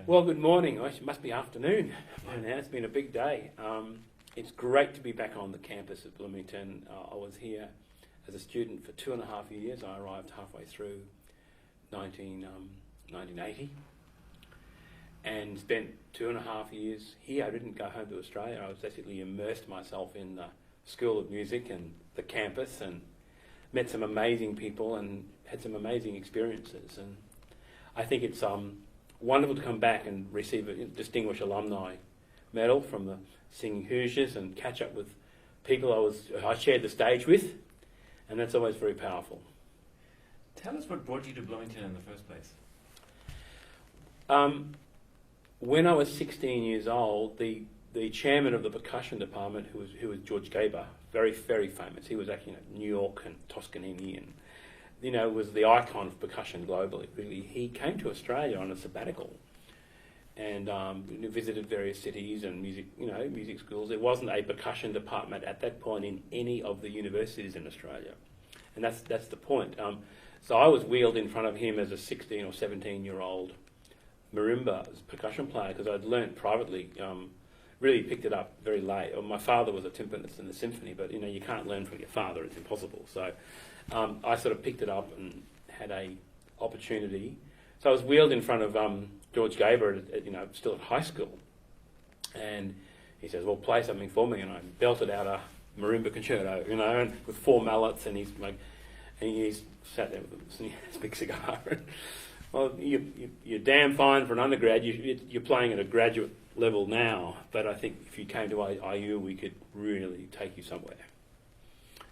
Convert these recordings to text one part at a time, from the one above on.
Well, good morning. It must be afternoon by now. It's been a big day. It's great to be back on the campus at Bloomington. I was here as a student for 2.5 years. I arrived halfway through 1980 and spent 2.5 years here. I didn't go home to Australia. I was basically immersed myself in the School of Music and the campus and met some amazing people and had some amazing experiences. And I think it's wonderful to come back and receive a distinguished alumni medal from the singing Hoosiers and catch up with people I shared the stage with, and that's always very powerful. Tell us what brought you to Bloomington in the first place. When I was 16 years old, the chairman of the percussion department, who was George Gaber, very, very famous. He was actually in New York and Toscanini and was the icon of percussion globally. Really, he came to Australia on a sabbatical and visited various cities and music schools. There wasn't a percussion department at that point in any of the universities in Australia, and that's the point. So I was wheeled in front of him as a 16 or 17-year-old marimba percussion player because I'd learnt privately. Really picked it up very late. My father was a timpanist in the symphony, but you can't learn from your father; it's impossible. So I sort of picked it up and had a opportunity. So I was wheeled in front of George Gaber, still at high school, and he says, "Well, play something for me," and I belted out a marimba concerto, and with 4 mallets, and he's sat there with his big cigar. Well, you're damn fine for an undergrad. You're playing at a graduate level now, but I think if you came to IU, we could really take you somewhere.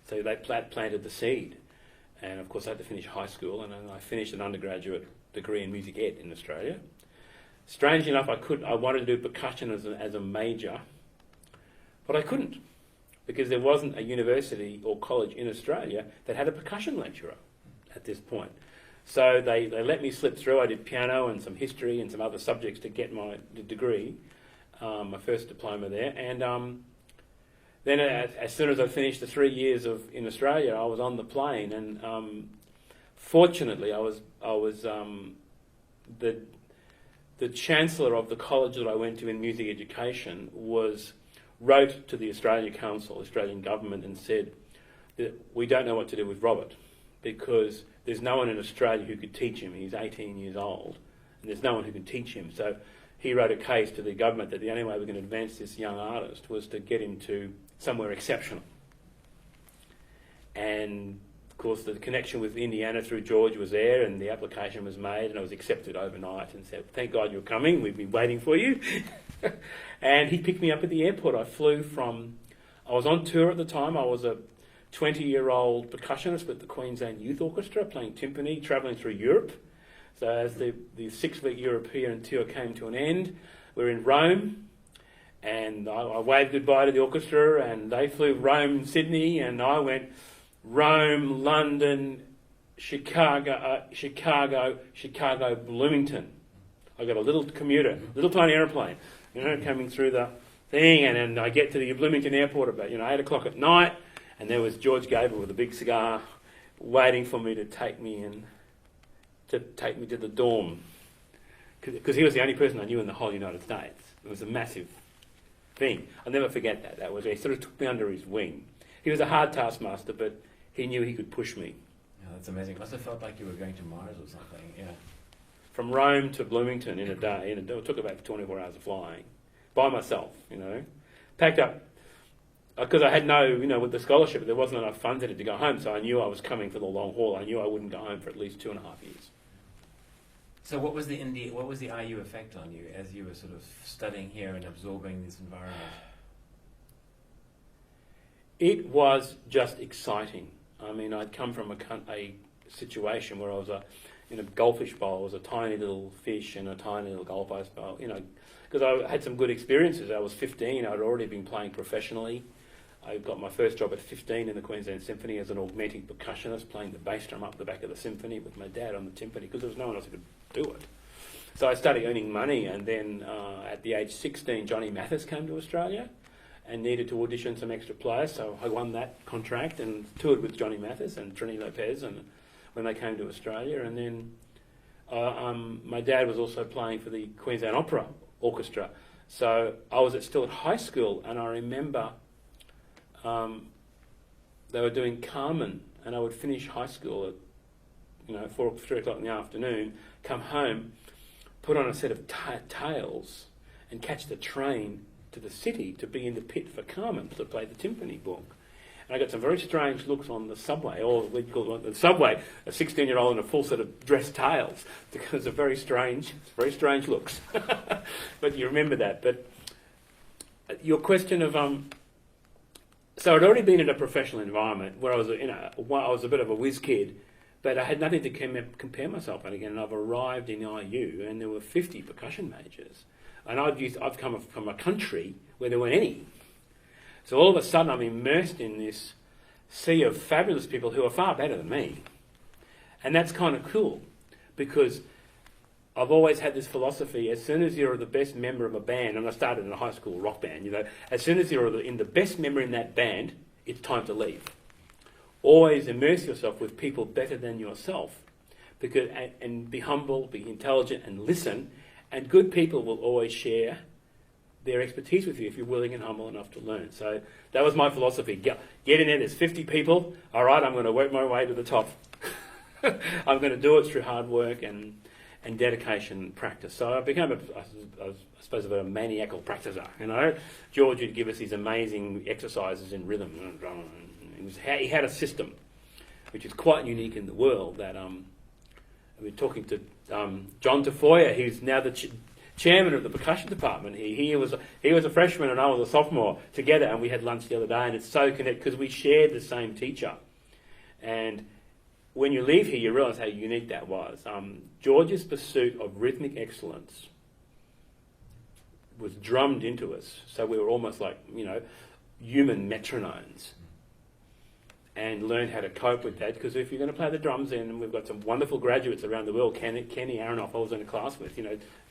So they planted the seed, and of course I had to finish high school, and then I finished an undergraduate degree in music ed in Australia. Strangely enough, I wanted to do percussion as a major, but I couldn't because there wasn't a university or college in Australia that had a percussion lecturer at this point. So they let me slip through. I did piano and some history and some other subjects to get my degree, my first diploma there. And then as soon as I finished the 3 years in Australia, I was on the plane. And fortunately, I was the chancellor of the college that I went to in music education wrote to the Australian Council, Australian government, and said that we don't know what to do with Robert because there's no one in Australia who could teach him. He's 18 years old, and there's no one who can teach him. So he wrote a case to the government that the only way we can advance this young artist was to get him to somewhere exceptional. And, of course, the connection with Indiana through George was there, and the application was made, and I was accepted overnight and said, "Thank God you're coming. We've been waiting for you." And he picked me up at the airport. I was on tour at the time. I was a 20-year-old percussionist with the Queensland Youth Orchestra, playing timpani, travelling through Europe. So as the 6-week European tour came to an end, we're in Rome, and I waved goodbye to the orchestra, and they flew Rome, Sydney, and I went Rome, London, Chicago, Bloomington. I got a little commuter, little tiny aeroplane, coming through the thing, and then I get to the Bloomington airport about 8 o'clock at night. And there was George Gaber with a big cigar waiting for me to take me to the dorm. Because he was the only person I knew in the whole United States. It was a massive thing. I'll never forget that. That was he sort of took me under his wing. He was a hard taskmaster, but he knew he could push me. Yeah, that's amazing. It must have felt like you were going to Mars or something, yeah. From Rome to Bloomington in a day. It took about 24 hours of flying. By myself, Packed up. Because I had with the scholarship, there wasn't enough funds in it to go home, so I knew I was coming for the long haul. I knew I wouldn't go home for at least 2.5 years. So what was the IU effect on you as you were sort of studying here and absorbing this environment? It was just exciting. I mean, I'd come from a situation where I was in a goldfish bowl. I was a tiny little fish in a tiny little goldfish bowl, because I had some good experiences. I was 15. I'd already been playing professionally. I got my first job at 15 in the Queensland Symphony as an augmenting percussionist, playing the bass drum up the back of the symphony with my dad on the timpani because there was no one else who could do it. So I started earning money, and then at the age 16, Johnny Mathis came to Australia and needed to audition some extra players, so I won that contract and toured with Johnny Mathis and Trini Lopez and when they came to Australia, and then My dad was also playing for the Queensland Opera Orchestra. So I was still at high school, and I remember they were doing Carmen, and I would finish high school at 3 o'clock in the afternoon, come home, put on a set of tails, and catch the train to the city to be in the pit for Carmen to play the timpani book. And I got some very strange looks on the subway, or we'd call it the subway, a 16-year-old in a full set of dressed tails, because of very strange looks. But you remember that. But your question of so I'd already been in a professional environment where I was, I was a bit of a whiz kid, but I had nothing to compare myself on again. And I've arrived in IU, and there were 50 percussion majors, and I've come from a country where there weren't any. So all of a sudden, I'm immersed in this sea of fabulous people who are far better than me, and that's kind of cool, because I've always had this philosophy: as soon as you're the best member of a band, and I started in a high school rock band, as soon as you're the best member in that band, it's time to leave. Always immerse yourself with people better than yourself, and be humble, be intelligent, and listen. And good people will always share their expertise with you if you're willing and humble enough to learn. So that was my philosophy. Get in there. There's 50 people. All right, I'm going to work my way to the top. I'm going to do it through hard work and dedication and practice. So I became I suppose a maniacal practicer. George would give us these amazing exercises in rhythm. He had a system which is quite unique in the world. That we're talking to John Tafoya, who's now the chairman of the percussion department. He was a freshman and I was a sophomore together, and we had lunch the other day, and it's so connected because we shared the same teacher. And when you leave here, you realise how unique that was. George's pursuit of rhythmic excellence was drummed into us, so we were almost like human metronomes, and learned how to cope with that. Because if you're going to play the drums, and we've got some wonderful graduates around the world, Kenny Aronoff, I was in a class with,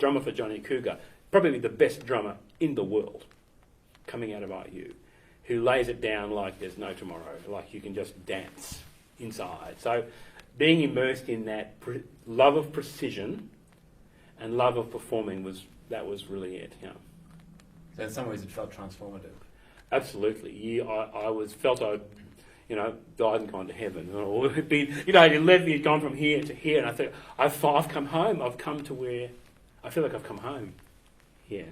drummer for Johnny Cougar, probably the best drummer in the world, coming out of IU, who lays it down like there's no tomorrow, like you can just dance inside. So being immersed in that love of precision and love of performing was really it. So in some ways it felt transformative. Absolutely. I felt I'd died and gone to heaven, or you led me, gone from here to here, and I thought I've come home. I've come to where I feel like I've come home. Yeah,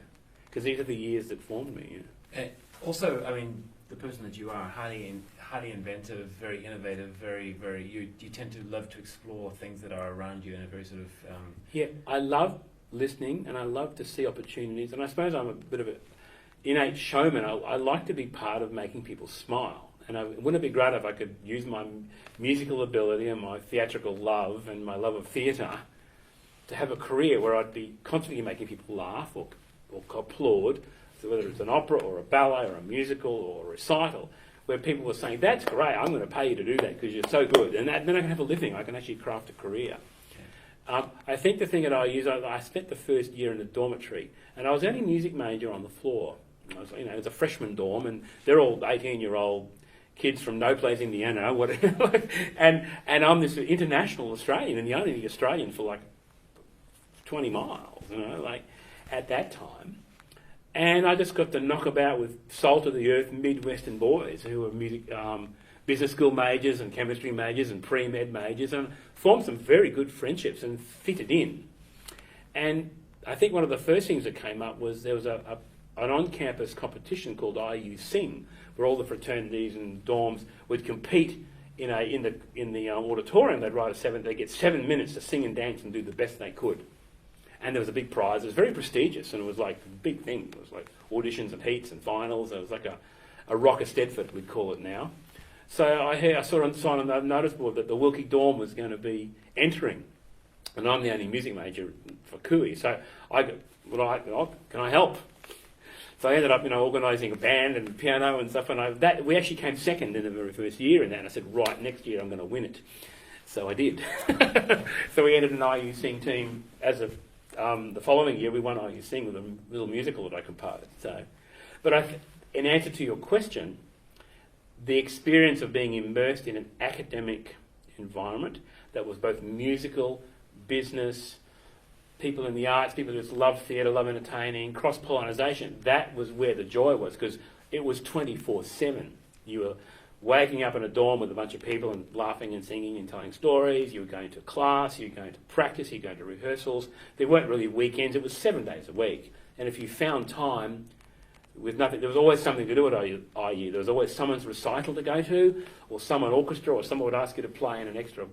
because these are the years that formed me. And also, I mean, the person that you are, highly inventive, very innovative, very, very. You tend to love to explore things that are around you in a very sort of. Yeah, I love listening, and I love to see opportunities, and I suppose I'm a bit of an innate showman. I like to be part of making people smile. And wouldn't it be great if I could use my musical ability and my theatrical love and my love of theatre to have a career where I'd be constantly making people laugh or applaud, so whether it's an opera or a ballet or a musical or a recital, where people were saying, "That's great, I'm going to pay you to do that because you're so good." And then I can have a living, I can actually craft a career. Okay. I think the thing that I spent the first year in the dormitory, and I was the only music major on the floor. It was a freshman dorm, and they're all 18-year-old kids from no place, Indiana, whatever. and I'm this international Australian, and the only Australian for like 20 miles, at that time. And I just got to knock about with salt of the earth Midwestern boys who were music, business school majors and chemistry majors and pre-med majors, and formed some very good friendships and fitted in. And I think one of the first things that came up was there was an on-campus competition called IU Sing, where all the fraternities and dorms would compete in the auditorium. They'd get 7 minutes to sing and dance and do the best they could. And there was a big prize. It was very prestigious, and it was like a big thing. It was like auditions and heats and finals. It was like a Rock of Stedford, we'd call it now. So I saw on the notice board that the Wilkie dorm was going to be entering, and I'm the only music major for Cooey. So can I help? So I ended up, organising a band and piano and stuff, and we actually came second in the very first year in that. And I said, right, next year I'm going to win it. So I did. So we entered an IU Sing team as of the following year. We won IU Sing with a little musical that I composed. But in answer to your question, the experience of being immersed in an academic environment that was both musical, business, people in the arts, people who just love theatre, love entertaining, cross-pollinisation. That was where the joy was, because it was 24/7. You were waking up in a dorm with a bunch of people and laughing and singing and telling stories. You were going to class, you were going to practice, you were going to rehearsals. There weren't really weekends. It was 7 days a week. And if you found time with nothing, there was always something to do at IU. There was always someone's recital to go to, or someone orchestra, or someone would ask you to play in an extra,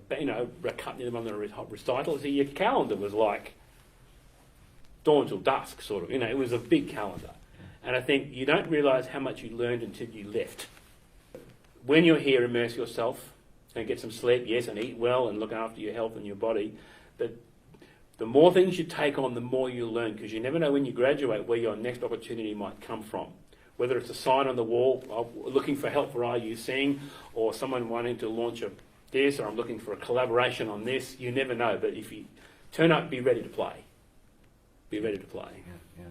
accompany them on the recital. So your calendar was like dawn till dusk, sort of. It was a big calendar. And I think you don't realise how much you learned until you left. When you're here, immerse yourself and get some sleep, yes, and eat well and look after your health and your body. But the more things you take on, the more you learn, because you never know when you graduate where your next opportunity might come from. Whether it's a sign on the wall, looking for help for IU Sing, or someone wanting to launch this, or I'm looking for a collaboration on this, you never know. But if you turn up, be ready to play. Be ready to play. Yeah.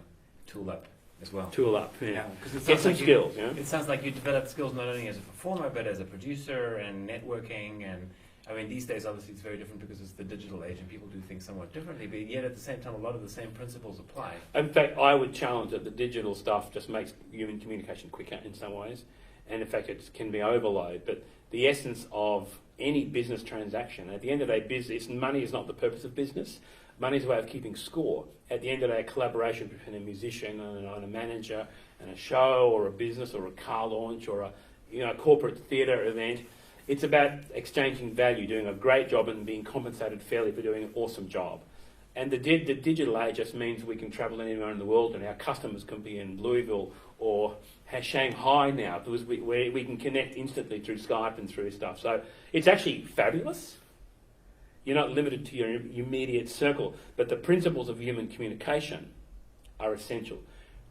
Tool up as well. Tool up, yeah. Get some skills, It sounds like you develop skills not only as a performer, but as a producer and networking. And I mean, these days, obviously, it's very different because it's the digital age and people do things somewhat differently. But yet, at the same time, a lot of the same principles apply. In fact, I would challenge that the digital stuff just makes human communication quicker in some ways. And in fact, it can be overload. But the essence of any business transaction, at the end of the day, money is not the purpose of business. Money is a way of keeping score. At the end of the day, a collaboration between a musician and a manager and a show or a business or a car launch or a corporate theatre event, it's about exchanging value, doing a great job and being compensated fairly for doing an awesome job. And the digital age just means we can travel anywhere in the world and our customers can be in Louisville or Shanghai now, because we can connect instantly through Skype and through stuff. So it's actually fabulous. You're not limited to your immediate circle, but the principles of human communication are essential.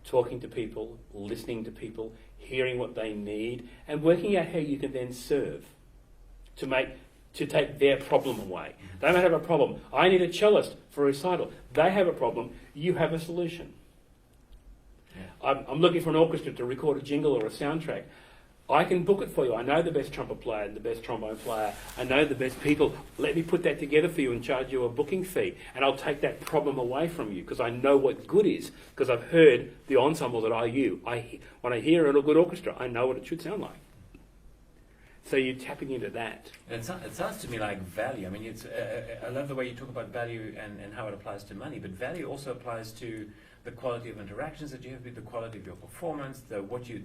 Talking to people, listening to people, hearing what they need, and working out how you can then serve to take their problem away. They might have a problem. I need a cellist for a recital. They have a problem. You have a solution. Yeah. I'm looking for an orchestra to record a jingle or a soundtrack. I can book it for you. I know the best trumpet player and the best trombone player. I know the best people. Let me put that together for you and charge you a booking fee. And I'll take that problem away from you because I know what good is, because I've heard the ensembles at IU. When I hear a good orchestra, I know what it should sound like. So you're tapping into that. And it sounds to me like value. I mean, I love the way you talk about value and how it applies to money, but value also applies to the quality of interactions that you have, the quality of your performance, what you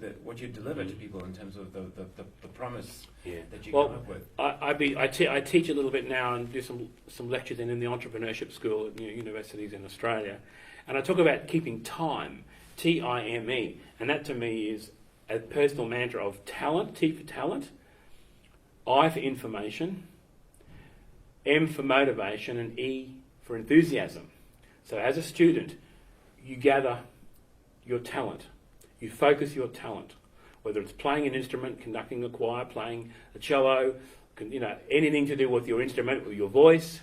deliver to people in terms of the promise that you come up with. I teach a little bit now and do some lectures in the entrepreneurship school at universities in Australia, and I talk about keeping time, T-I-M-E, and that to me is a personal mantra of talent, T for talent, I for information, M for motivation, and E for enthusiasm. So as a student, you gather your talent. You focus your talent, whether it's playing an instrument, conducting a choir, playing a cello, anything to do with your instrument, with your voice.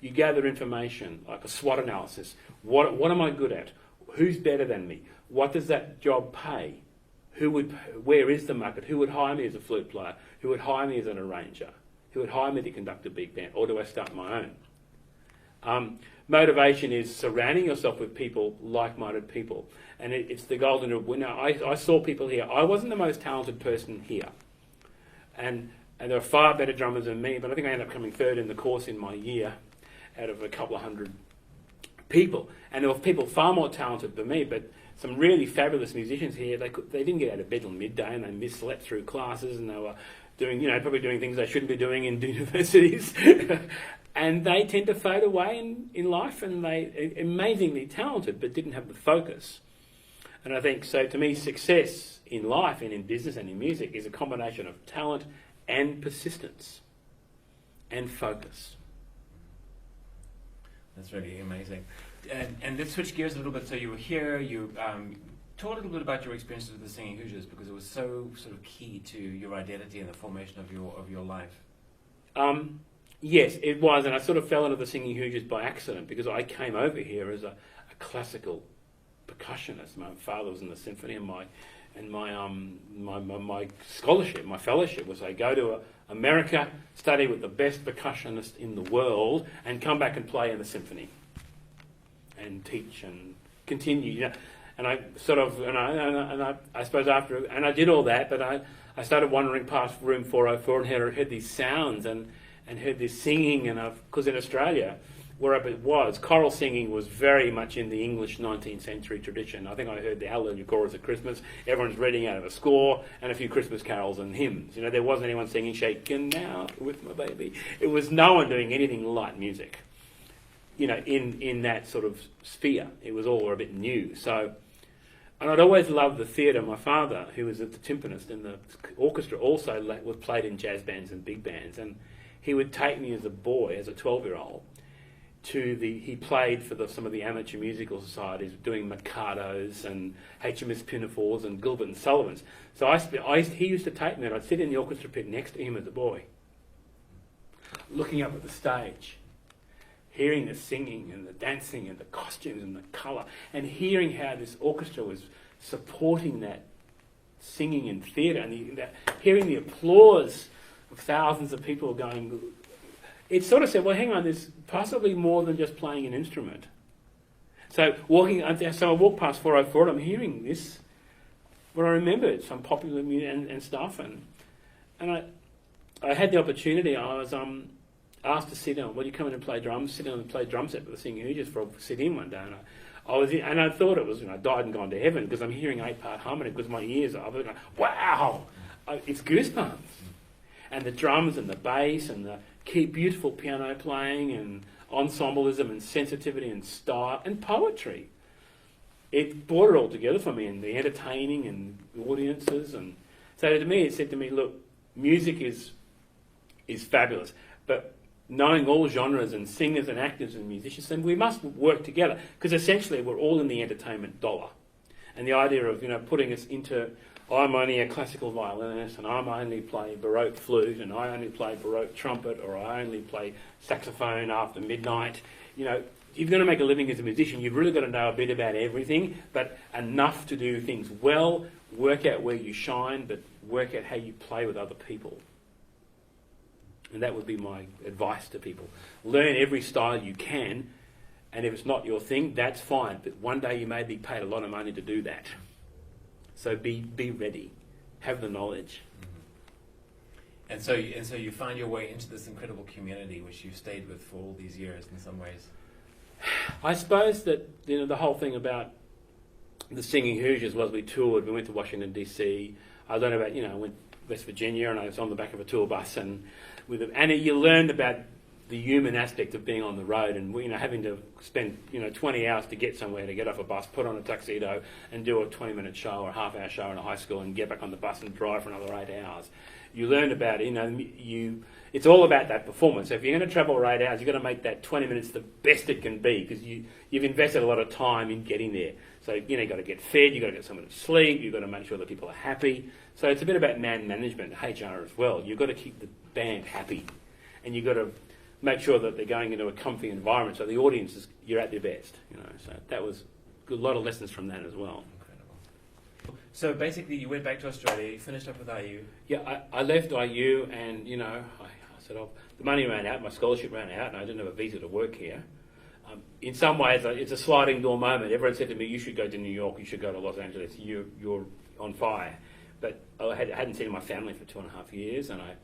You gather information, like a SWOT analysis. What am I good at? Who's better than me? What does that job pay? Where is the market? Who would hire me as a flute player? Who would hire me as an arranger? Who would hire me to conduct a big band? Or do I start my own? Motivation is surrounding yourself with people, like-minded people. And it's the golden rule. Now, I saw people here. I wasn't the most talented person here. And there are far better drummers than me, but I think I ended up coming third in the course in my year out of a couple of hundred people. And there were people far more talented than me, but some really fabulous musicians here. They didn't get out of bed till midday, and they misslept through classes, and they were probably doing things they shouldn't be doing in universities. And they tend to fade away in life, and they amazingly talented, but didn't have the focus. And I think, so to me, success in life and in business and in music is a combination of talent and persistence and focus. That's really amazing. And let's switch gears a little bit. So you were here, you talk a little bit about your experiences with the Singing Hoosiers, because it was so sort of key to your identity and the formation of your life. Yes, it was, and I sort of fell into the Singing Hoosiers by accident, because I came over here as a classical percussionist. My father was in the symphony, and And my scholarship, my fellowship was I go to America, study with the best percussionist in the world, and come back and play in the symphony, and teach and continue. You know, and I sort of I suppose after I did all that, but I started wandering past room 404 and heard these sounds and heard this singing, and because in Australia, wherever it was, choral singing was very much in the English 19th century tradition. I think I heard the Hallelujah chorus at Christmas. Everyone's reading out of a score and a few Christmas carols and hymns. You know, there wasn't anyone singing "Shaken Now with My Baby." It was no one doing anything like music. You know, in that sort of sphere, it was all a bit new. So, and I'd always loved the theatre. My father, who was the timpanist in the orchestra, also was played in jazz bands and big bands, and he would take me as a boy, as a 12-year-old. He played for some of the amateur musical societies, doing Mikados and HMS Pinafores and Gilbert and Sullivan's. So he used to take me, and I'd sit in the orchestra pit next to him as a boy, looking up at the stage, hearing the singing and the dancing and the costumes and the colour, and hearing how this orchestra was supporting that singing and theatre, and hearing the applause of thousands of people going. It sort of said, well, hang on, there's possibly more than just playing an instrument. So I walk past 404 and I'm hearing this, but I remembered some popular music and stuff, and I had the opportunity. I was asked to sit in. Well, you come in and play drums, sit down and play drum set with the Singing Hoosiers for a sit-in one day, and I thought it was, I died and gone to heaven because I'm hearing 8-part harmony because my ears are going, wow, it's goosebumps. And the drums and the bass and the beautiful piano playing and ensemblism and sensitivity and style and poetry. It brought it all together for me, and the entertaining and the audiences. And so to me, it said to me, look, music is fabulous, but knowing all genres and singers and actors and musicians, then we must work together, because essentially we're all in the entertainment dollar. And the idea of, putting us into, I'm only a classical violinist, and I only play Baroque flute, and I only play Baroque trumpet, or I only play saxophone after midnight. If you're going to make a living as a musician, you've really got to know a bit about everything, but enough to do things well, work out where you shine, but work out how you play with other people. And that would be my advice to people. Learn every style you can, and if it's not your thing, that's fine, but one day you may be paid a lot of money to do that. So be ready, have the knowledge. Mm-hmm. And so you find your way into this incredible community which you've stayed with for all these years in some ways. I suppose that the whole thing about the Singing Hoosiers was we toured. We went to Washington DC. I learned about I went to West Virginia, and I was on the back of a tour bus, and you learned about the human aspect of being on the road, and having to spend 20 hours to get somewhere, to get off a bus, put on a tuxedo, and do a 20-minute show or a half-hour show in a high school, and get back on the bus and drive for another 8 hours. You learned about it's all about that performance. So if you're going to travel 8 hours, you've got to make that 20 minutes the best it can be, because you've invested a lot of time in getting there. So you've got to get fed, you've got to get someone to sleep, you've got to make sure that people are happy. So it's a bit about man management, HR as well. You've got to keep the band happy, and you've got to make sure that they're going into a comfy environment, so the audience you're at their best. So that was a lot of lessons from that as well. Incredible. So basically, you went back to Australia. You finished up with IU. Yeah, I left IU, and I said, the money ran out, my scholarship ran out, and I didn't have a visa to work here. In some ways, it's a sliding door moment. Everyone said to me, "You should go to New York. You should go to Los Angeles. You're on fire." But I hadn't seen my family for 2.5 years, and I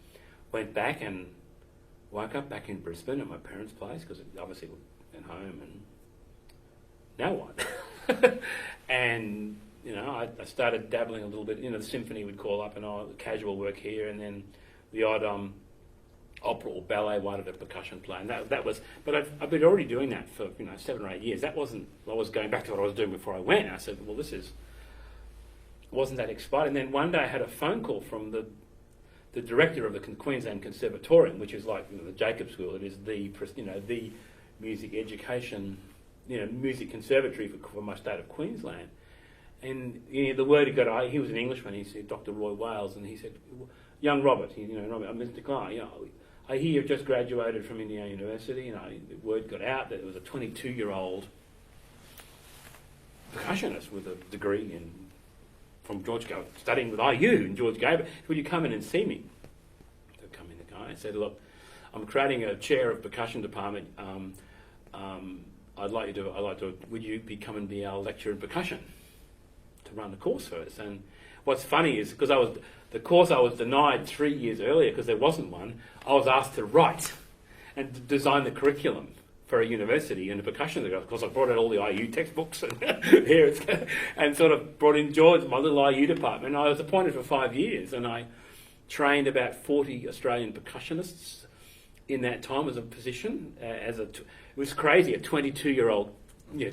went back and woke up back in Brisbane at my parents' place, because obviously we're at home, and now what? And I started dabbling a little bit. The symphony would call up, and casual work here, and then the odd opera or ballet, wanted a percussion player, and that was. But I've been already doing that for 7 or 8 years. That wasn't. I was going back to what I was doing before I went. And I said, well, wasn't that exciting? And then one day I had a phone call from the director of the Queensland Conservatorium, which is like the Jacob School. It is the music education, music conservatory for my state of Queensland. And the word he got, he was an Englishman. He said, Dr. Roy Wales, and he said, young Robert, Robert, Mr. Klein, I hear you've just graduated from Indiana University. The word got out that there was a 22-year-old percussionist with a degree in from George Gaber, studying with IU and George Gaber. Will you come in and see me? So come in, the guy said, look, I'm creating a chair of percussion department. I'd like to, would you come and be our lecturer in percussion to run the course for us? And what's funny is, because the course I was denied 3 years earlier because there wasn't one, I was asked to write and design the curriculum for a university in the percussion. Of course, I brought out all the IU textbooks and and sort of brought in George, my little IU department. I was appointed for 5 years, and I trained about 40 Australian percussionists in that time as a position. It was crazy. A 22-year-old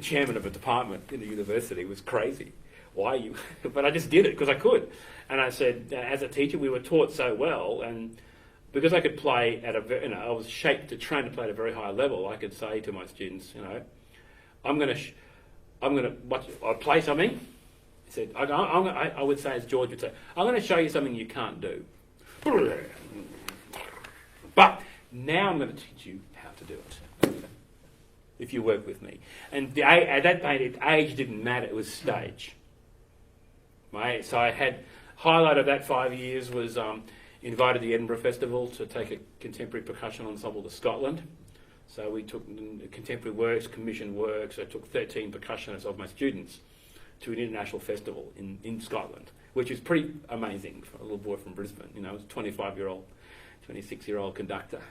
chairman of a department in a university was crazy. Why you? But I just did it because I could. And I said, as a teacher, we were taught so well, and because I could play at I was shaped to train to play at a very high level. I could say to my students, I'll play something. He said, I would say, as George would say, I'm going to show you something you can't do. But now I'm going to teach you how to do it. If you work with me. And at that point, age didn't matter, it was stage. Right? So I had, highlight of that 5 years was invited to the Edinburgh Festival to take a contemporary percussion ensemble to Scotland. So we took contemporary works, commissioned works. I took 13 percussionists of my students to an international festival in Scotland, which is pretty amazing for a little boy from Brisbane. I was a 25-year-old, 26-year-old conductor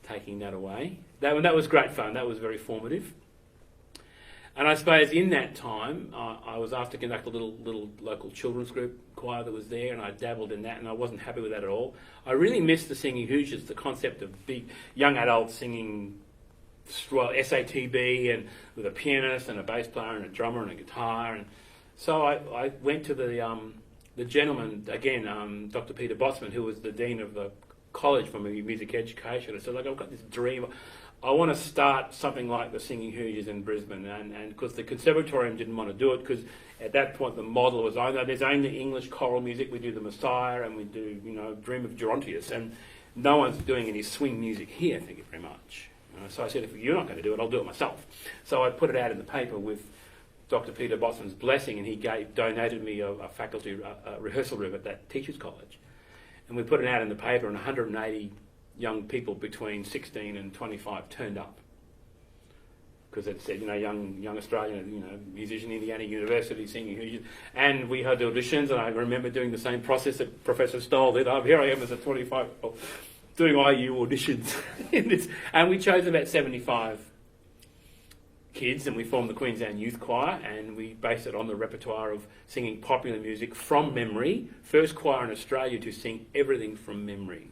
taking that away. That was great fun. That was very formative. And I suppose in that time, I was asked to conduct a little local children's group choir that was there, and I dabbled in that, and I wasn't happy with that at all. I really missed the singing Hoosiers, the concept of big young adults singing SATB and with a pianist and a bass player and a drummer and a guitar. And so I went to the gentleman, again, Dr. Peter Botsman, who was the dean of the college for music education. I said, look, I've got this dream. I want to start something like the Singing Hoosiers in Brisbane, and because the conservatorium didn't want to do it, because at that point the model was, there's only English choral music. We do the Messiah and we do, Dream of Gerontius, and no one's doing any swing music here. Thank you very much. So I said, if you're not going to do it, I'll do it myself. So I put it out in the paper with Dr. Peter Botsman's blessing, and he donated me a faculty rehearsal room at that teachers' college, and we put it out in the paper, and 180 young people between 16 and 25 turned up because it said, young Australian, musician, Indiana University, singing Hoosiers. And we had auditions, and I remember doing the same process that Professor Stoll did. Here I am as a 25 doing IU auditions. And we chose about 75 kids, and we formed the Queensland Youth Choir, and we based it on the repertoire of singing popular music from memory. First choir in Australia to sing everything from memory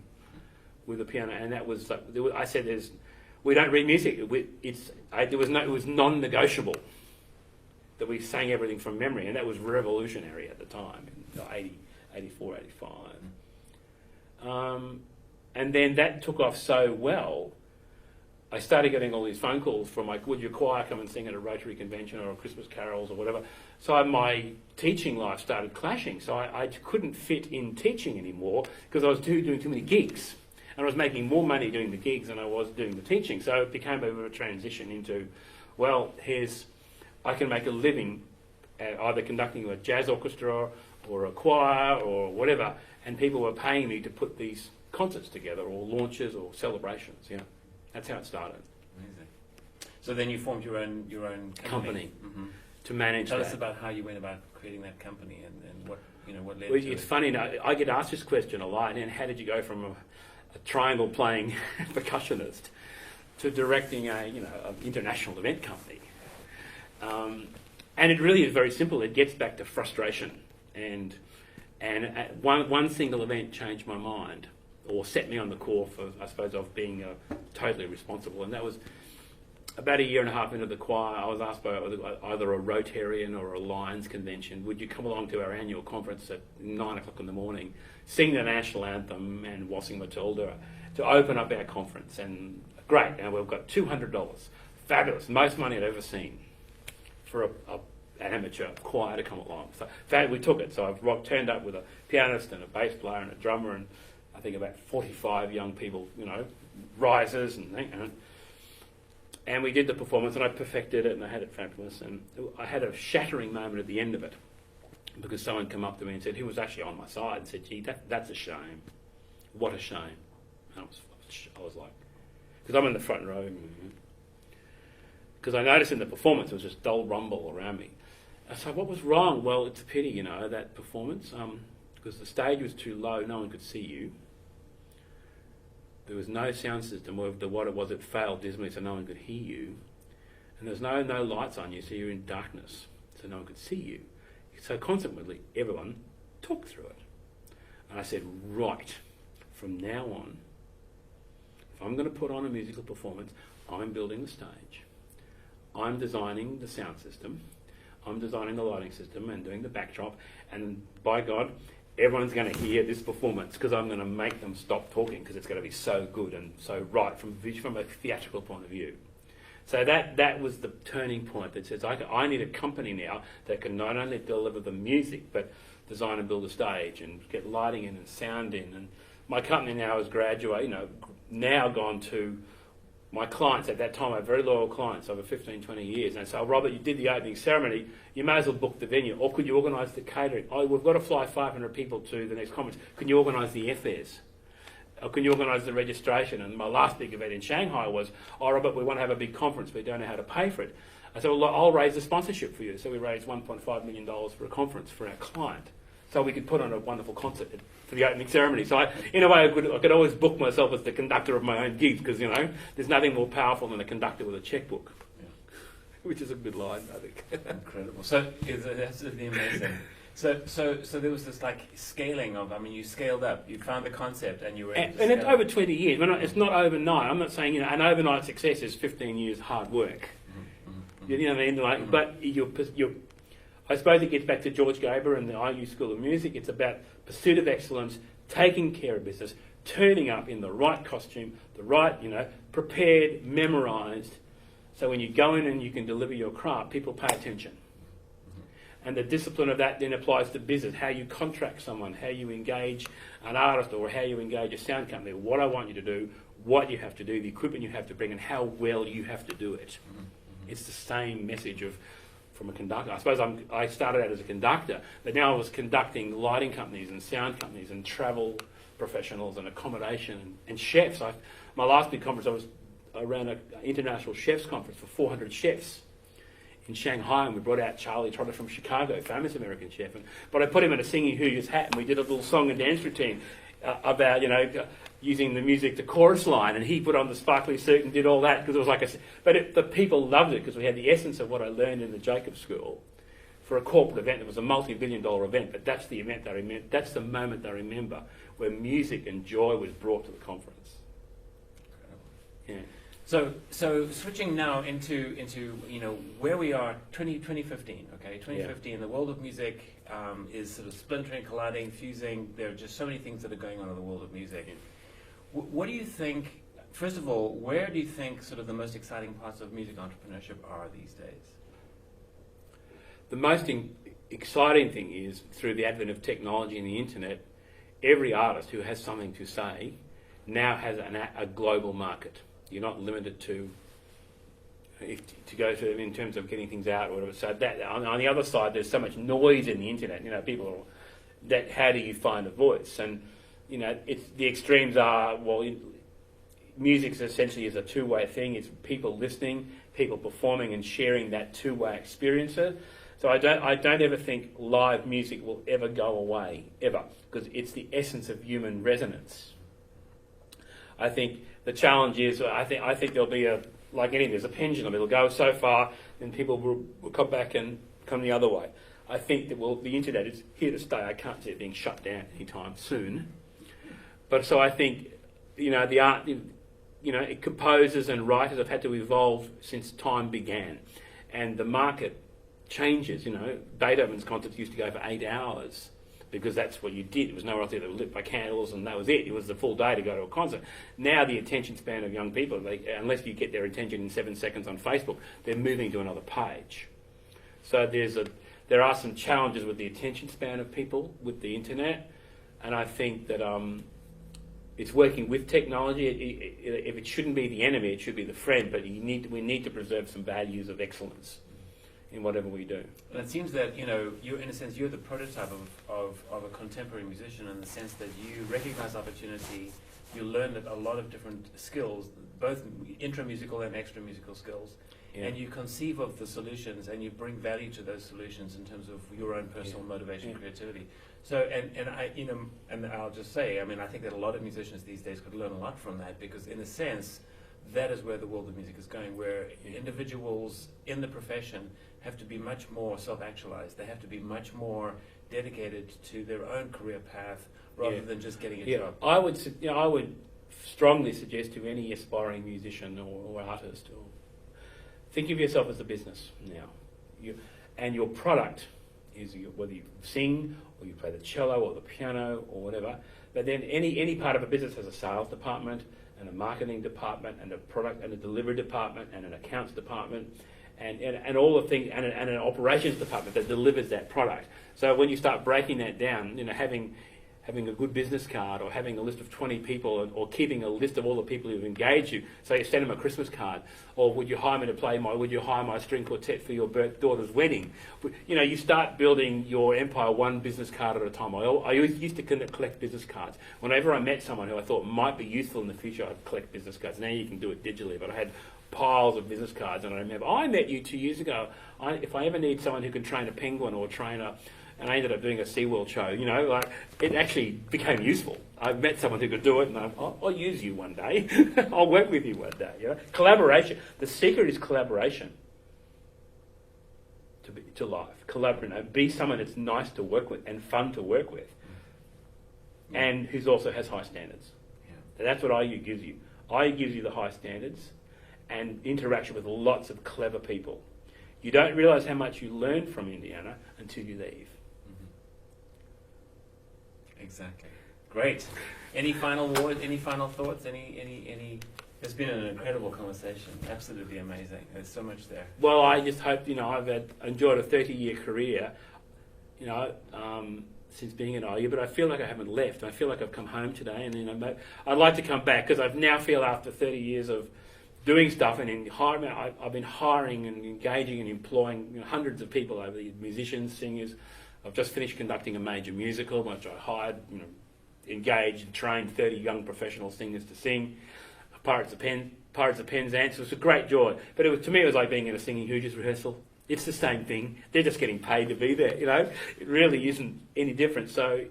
with a piano, and that was I said, we don't read music. It was non-negotiable that we sang everything from memory, and that was revolutionary at the time in 80, 84, 85. And then that took off so well. I started getting all these phone calls from would your choir come and sing at a Rotary convention or a Christmas carols or whatever. So my teaching life started clashing. So I couldn't fit in teaching anymore because I was doing too many gigs. And I was making more money doing the gigs than I was doing the teaching. So it became a bit of a transition into, I can make a living either conducting a jazz orchestra or a choir or whatever, and people were paying me to put these concerts together or launches or celebrations. That's how it started. Amazing. So then you formed your own company. Mm-hmm. To manage Tell that. us about how you went about creating that company and what led Well, to it's it. funny, I get asked this question a lot, and how did you go from a triangle playing percussionist to directing an international event company? And it really is very simple. It gets back to frustration, and one single event changed my mind, or set me on the course of being totally responsible. And that was about a year and a half into the choir. I was asked by either a Rotarian or a Lions convention, would you come along to our annual conference at 9 o'clock in the morning, sing the national anthem and Wassing Matilda to open up our conference? And great, now we've got $200. Fabulous, most money I'd ever seen for an amateur choir to come along. So we took it. So I've turned up with a pianist and a bass player and a drummer and I think about 45 young people, risers and we did the performance, and I perfected it, and I had it fabulous. And I had a shattering moment at the end of it, because someone came up to me and said, who was actually on my side, and said, gee, that's a shame. What a shame. And I was like, because I'm in the front row, because I noticed in the performance there was just dull rumble around me. I said, what was wrong? Well, it's a pity, you know, that performance, because the stage was too low, no one could see you. There was no sound system, or what it was, it failed dismally, so no one could hear you. And there's no lights on you, so you're in darkness, so no one could see you. So consequently, everyone talked through it. And I said, right, from now on, if I'm going to put on a musical performance, I'm building the stage. I'm designing the sound system. I'm designing the lighting system and doing the backdrop. And by God, everyone's going to hear this performance because I'm going to make them stop talking because it's going to be so good and so right from a theatrical point of view. So that was the turning point that says, I need a company now that can not only deliver the music, but design and build a stage and get lighting in and sound in. And my company now has now gone to my clients at that time, my very loyal clients over 15, 20 years. And so, Robert, you did the opening ceremony, you may as well book the venue. Or could you organise the catering? Oh, we've got to fly 500 people to the next conference. Can you organise the airfares? Or can you organise the registration? And my last big event in Shanghai was, oh, Robert, we want to have a big conference, we don't know how to pay for it. I said, well, I'll raise the sponsorship for you. So we raised $1.5 million for a conference for our client. So we could put on a wonderful concert for the opening ceremony. So in a way, I could always book myself as the conductor of my own gigs because, you know, there's nothing more powerful than a conductor with a checkbook. Yeah. Which is a good line, I think. Incredible. So it's absolutely amazing. So there was this like scaling of, I mean, you scaled up, you found the concept and you were able to and it's over 20 years. It's not overnight. I'm not saying, you know, an overnight success is 15 years hard work. Mm-hmm. You know what I mean? Like, but I suppose it gets back to George Gaber and the IU School of Music. It's about pursuit of excellence, taking care of business, turning up in the right costume, the right, you know, prepared, memorised. So when you go in and you can deliver your craft, people pay attention. And the discipline of that then applies to business, how you contract someone, how you engage an artist or how you engage a sound company, what I want you to do, what you have to do, the equipment you have to bring and how well you have to do it. Mm-hmm. It's the same message from a conductor. I suppose I started out as a conductor, but now I was conducting lighting companies and sound companies and travel professionals and accommodation and chefs. My last big conference, I ran an international chefs conference for 400 chefs in Shanghai, and we brought out Charlie Trotter from Chicago, famous American chef. But I put him in a singing Hoosiers hat, and we did a little song and dance routine about, you know, using the music to chorus line, and he put on the sparkly suit and did all that because it was like the people loved it because we had the essence of what I learned in the Jacobs School for a corporate event. It was a multi-billion-dollar event, but that's the event they remember. That's the moment they remember where music and joy was brought to the conference. Yeah. So switching now into you know where we are 2015, okay, 2015, yeah. The world of music is sort of splintering, colliding, fusing. There are just so many things that are going on in the world of music. Yeah. What do you think, first of all, where do you think sort of the most exciting parts of music entrepreneurship are these days? The most exciting thing is through the advent of technology and the internet, every artist who has something to say now has a global market. You're not limited to go through in terms of getting things out or whatever. So that on the other side, there's so much noise in the internet. You know, people that how do you find a voice? And you know, the extremes are music essentially is a two-way thing. It's people listening, people performing, and sharing that two-way experience. So I don't ever think live music will ever go away ever because it's the essence of human resonance. I think the challenge is, I think there'll be like anything, there's a pendulum. It'll go so far, then people will come back and come the other way. I think that the internet is here to stay. I can't see it being shut down anytime soon. But so I think, you know, the art, you know, composers and writers have had to evolve since time began, and the market changes. You know, Beethoven's concerts used to go for 8 hours. Because that's what you did. There was nowhere else there that was lit by candles, and that was it. It was the full day to go to a concert. Now the attention span of young people, unless you get their attention in 7 seconds on Facebook, they're moving to another page. So there are some challenges with the attention span of people with the internet, and I think that it's working with technology. If it shouldn't be the enemy, it should be the friend. But we need to preserve some values of excellence in whatever we do. And it seems that, you know, you're, in a sense, you're the prototype of a contemporary musician, in the sense that you recognize opportunity, you learn that a lot of different skills, both intra-musical and extra-musical skills, and you conceive of the solutions and you bring value to those solutions in terms of your own personal motivation, creativity. So, and I, you know, and I'll just say, I mean, I think that a lot of musicians these days could learn a lot from that, because in a sense, that is where the world of music is going, where individuals in the profession have to be much more self-actualized. They have to be much more dedicated to their own career path rather than just getting a job. I would strongly suggest to any aspiring musician or artist, or think of yourself as a business now, and your product is whether you sing or you play the cello or the piano or whatever. But then any part of a business has a sales department and a marketing department and a product and a delivery department and an accounts department and all the things and an operations department that delivers that product. So when you start breaking that down, you know, having a good business card, or having a list of 20 people, or keeping a list of all the people who've engaged you, so you send them a Christmas card, or would you hire my string quartet for your daughter's wedding? You know, you start building your empire one business card at a time. I used to collect business cards. Whenever I met someone who I thought might be useful in the future, I'd collect business cards. Now you can do it digitally, but I had piles of business cards, and I remember, I met you 2 years ago. If I ever need someone who can train a penguin or train a... And I ended up doing a SeaWorld show, you know, like, it actually became useful. I met someone who could do it, and I'll use you one day. I'll work with you one day, you know. Collaboration. The secret is collaboration to life. Collaborate, you know, be someone that's nice to work with and fun to work with, and who also has high standards. And that's what IU gives you. IU gives you the high standards and interaction with lots of clever people. You don't realise how much you learn from Indiana until you leave. Exactly. Great. Any final words? Any final thoughts? Any? It's been an incredible conversation. Absolutely amazing. There's so much there. Well, I just hope, you know, I've enjoyed a 30-year career, you know, since being at IU, but I feel like I haven't left. I feel like I've come home today, and you know, I'd like to come back, because I now feel, after 30 years of doing stuff and I've been hiring and engaging and employing, you know, hundreds of people over the years, musicians, singers. I've just finished conducting a major musical, which I hired, you know, engaged and trained 30 young professional singers to sing. Pirates of Penzance. It was a great joy. But to me, it was like being in a singing Hoosiers rehearsal. It's the same thing. They're just getting paid to be there, you know. It really isn't any different. So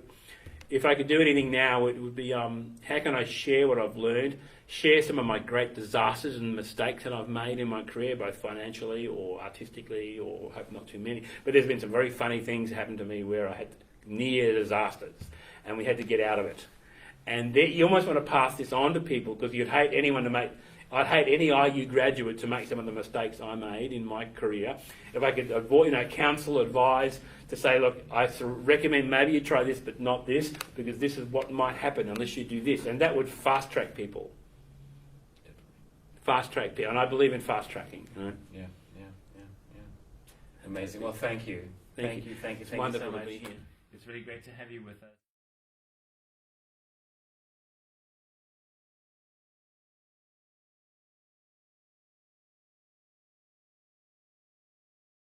if I could do anything now, it would be how can I share what I've learned, share some of my great disasters and mistakes that I've made in my career, both financially or artistically, or hope not too many. But there's been some very funny things happen to me where I had near disasters and we had to get out of it. And you almost want to pass this on to people, because you'd hate anyone to make... I'd hate any IU graduate to make some of the mistakes I made in my career. If I could avoid, you know, counsel, advise, to say, look, I recommend maybe you try this but not this, because this is what might happen unless you do this. And that would fast-track people. Fast-track people. And I believe in fast-tracking. You know? Yeah. Amazing. Well, thank you. Thank you It's so wonderful much. to be here. It's really great to have you with us.